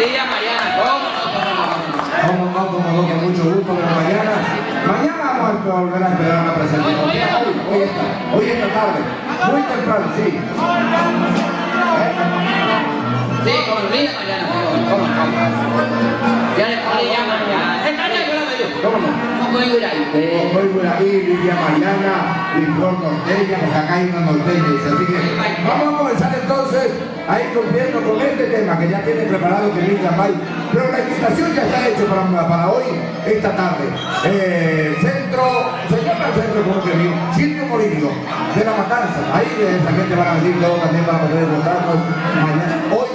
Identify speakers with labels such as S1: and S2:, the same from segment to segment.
S1: Lidia Mariana, ¿cómo no?
S2: Como no, con mucho gusto, pero mañana vamos a volver a esperar una presentación. Hoy esta tarde, muy temprano, sí.
S1: Sí, como Lidia Mariana, ¿cómo no? Ya después Lidia Mariana.
S2: ¿Cómo no? Muy buena ahí, Lidia Mariana, Licor Norteña, porque acá hay una norteña, así que vamos a comenzar entonces a ir cumpliendo con este tema que ya tiene preparado que Lidia May, pero la invitación ya está hecha para hoy, esta tarde. Centro, se llama el centro como que digo, Silvio Morillo, de La Matanza, ahí esa gente van a venir todos también para poder votarnos mañana, hoy.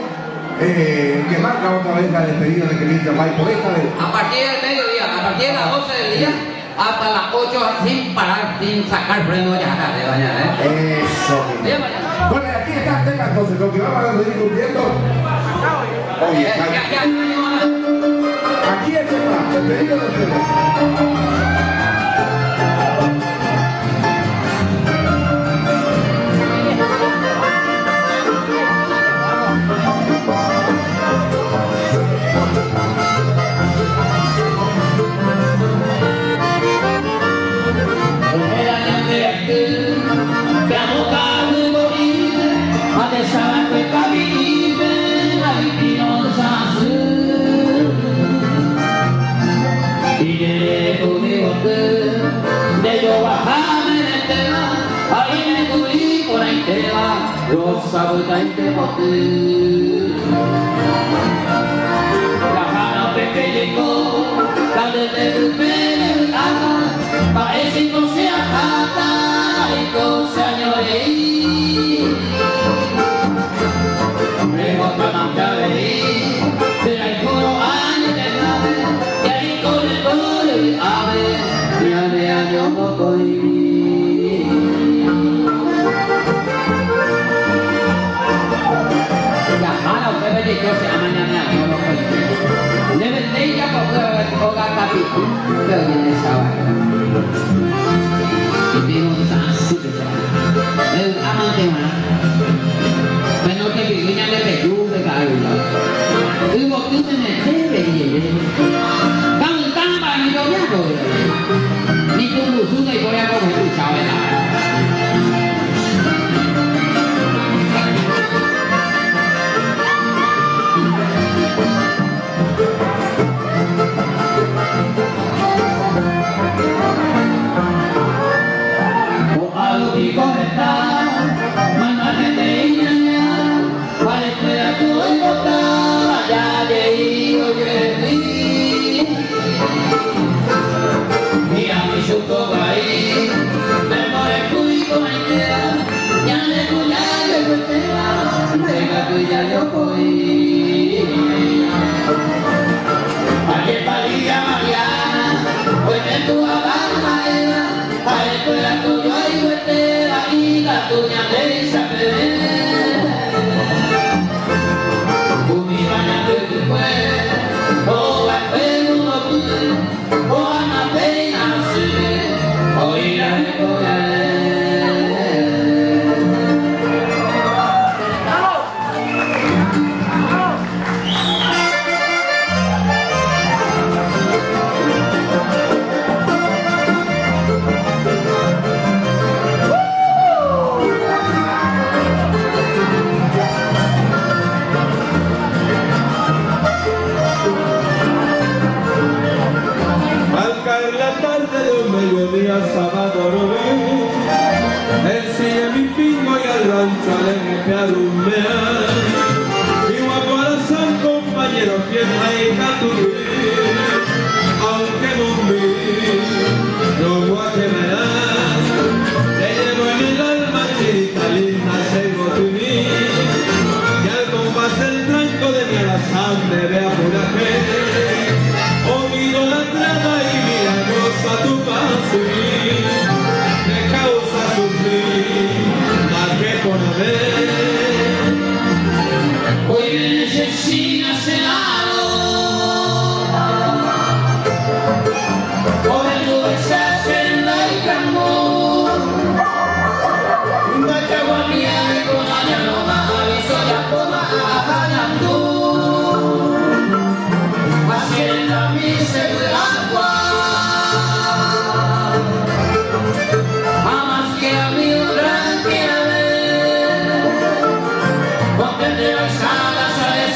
S2: Que marca otra vez la despedida de Lidia May por esta vez.
S1: A partir del mediodía, a partir de las 12 del día hasta las 8 sin parar, sin sacar freno ya tarde mañana,
S2: Eso. Bueno, aquí está el tema entonces, lo que vamos a seguir cumpliendo. Oye, aquí el tema, despedida de ustedes.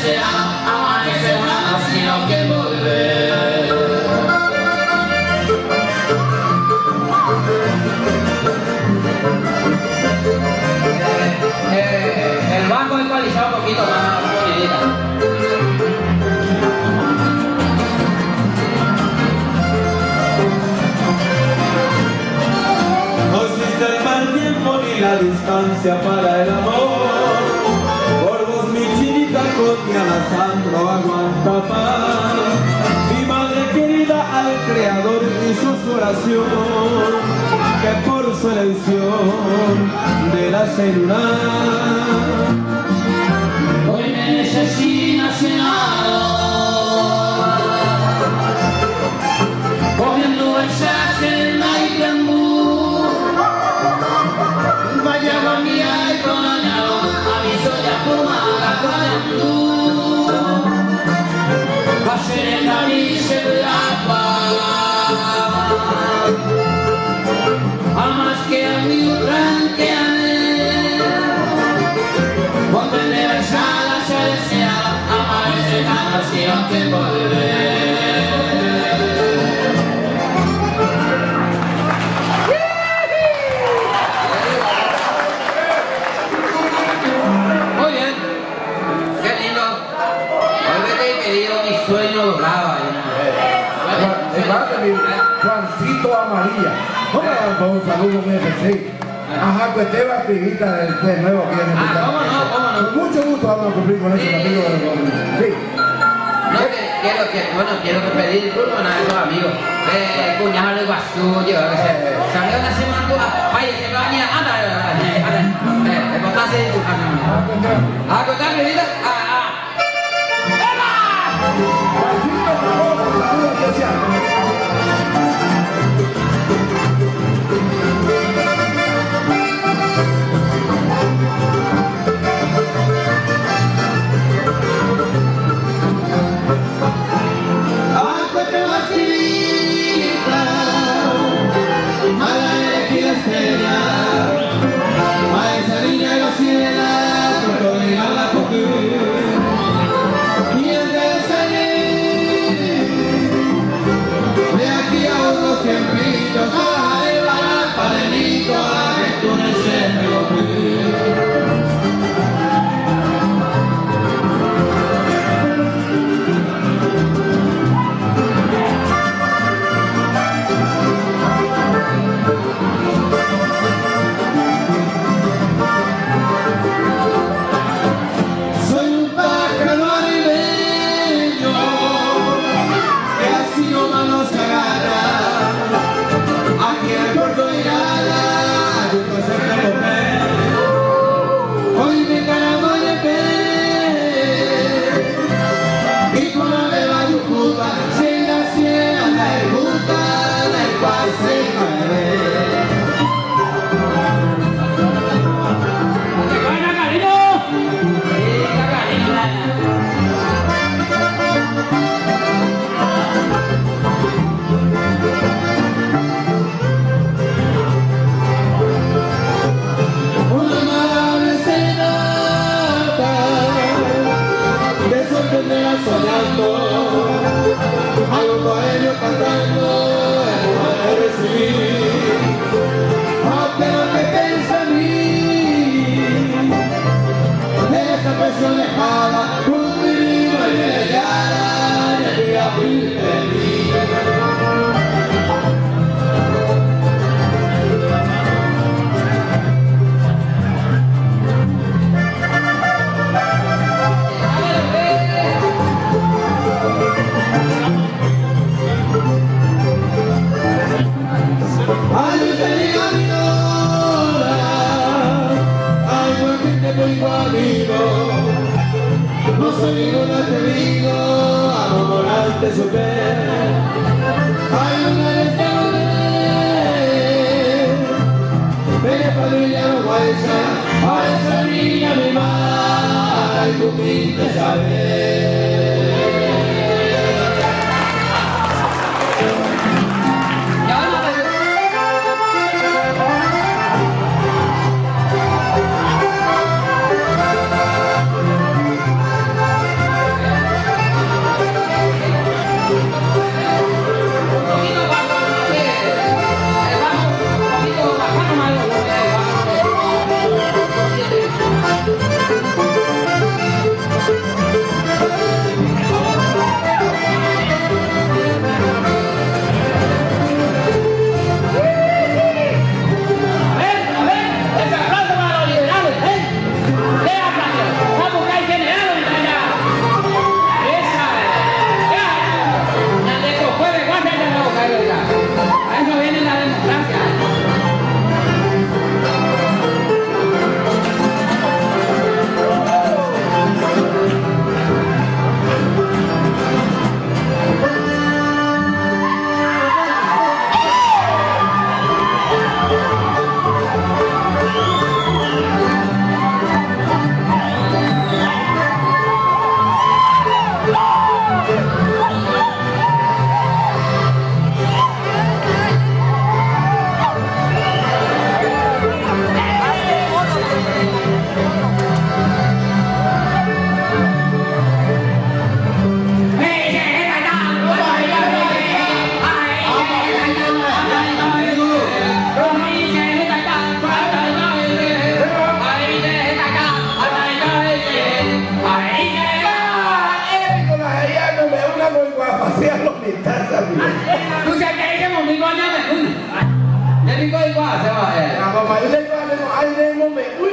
S1: desea amanecer jamás, sino que volver. El bajo ecualizado un poquito más bonita.
S3: No existe el mal tiempo ni la distancia para el amor. Por vos mi chinita con mi Alessandro aguanta paz. Mi madre querida al Creador hizo su oración, que por su elección de la celular
S1: Hoy me necesita Senado, cogiendo versace en la Iglambú. Vaya mía y coloniado, aviso ya pomada con el blue. Va a ser el nariz de la paz, a más que a mi tranqueane. Cuando el de Versala se desea, amanecer jamás, sino que volver. Muy bien, qué lindo. Hoy me he pedido mi sueño dorado ahí.
S2: Juancito Amarilla. ¿Cómo le dan un saludo en FC? Ajá, pues te va a escribir de nuevo aquí en el
S1: ¿Cómo no?
S2: Con mucho gusto vamos a cumplir con ese amigo de la comunidad. Sí.
S1: No, quiero que pedir disculpas a esos amigos. Cuñado de Guazú, yo que sé. Salió una semana tú, vaya, se va a bañar, anda. Botarse de tu casa. Contar mi vida.
S2: Juancito, famoso, saludo especial.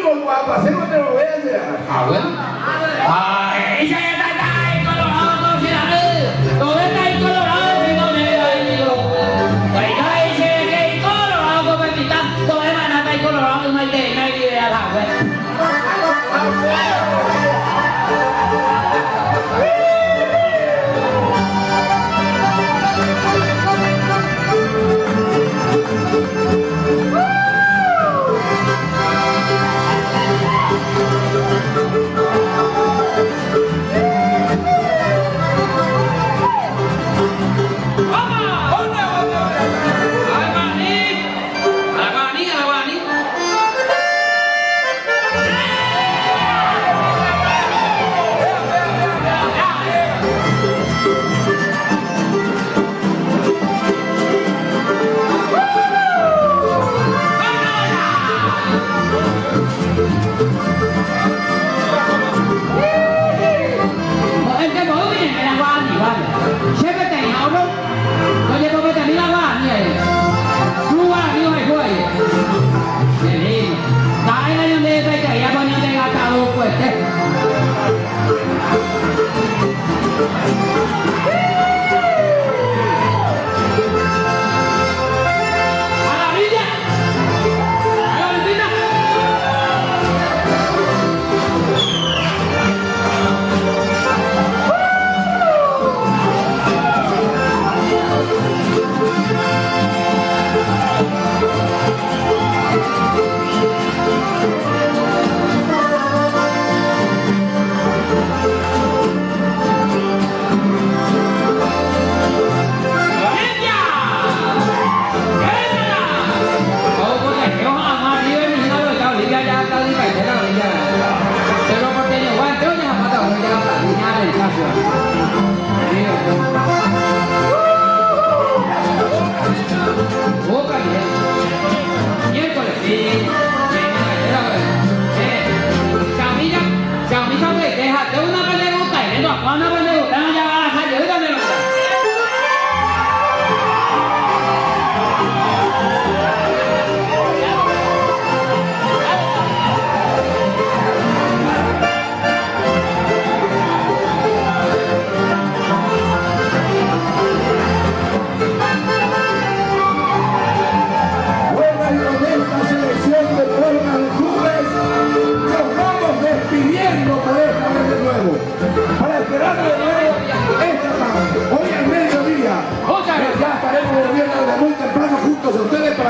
S2: por guapa, sé que te lo voy a hacer.
S1: Ah, bueno. Ay, ella ya está ahí colorado, si la ve. Todo está ahí colorado, si no me da el hilo. Pues yo dice que hay colorado, como el mitad, todo el maná está ahí colorado, no hay idea, la güey.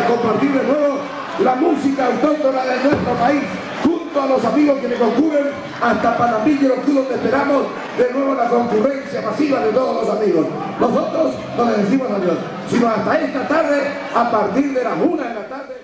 S2: Compartir de nuevo la música autóctona de nuestro país junto a los amigos que me concurren hasta Panamilla, donde esperamos de nuevo la concurrencia masiva de todos los amigos. Nosotros no les decimos adiós, sino hasta esta tarde a partir de las 1 de la tarde.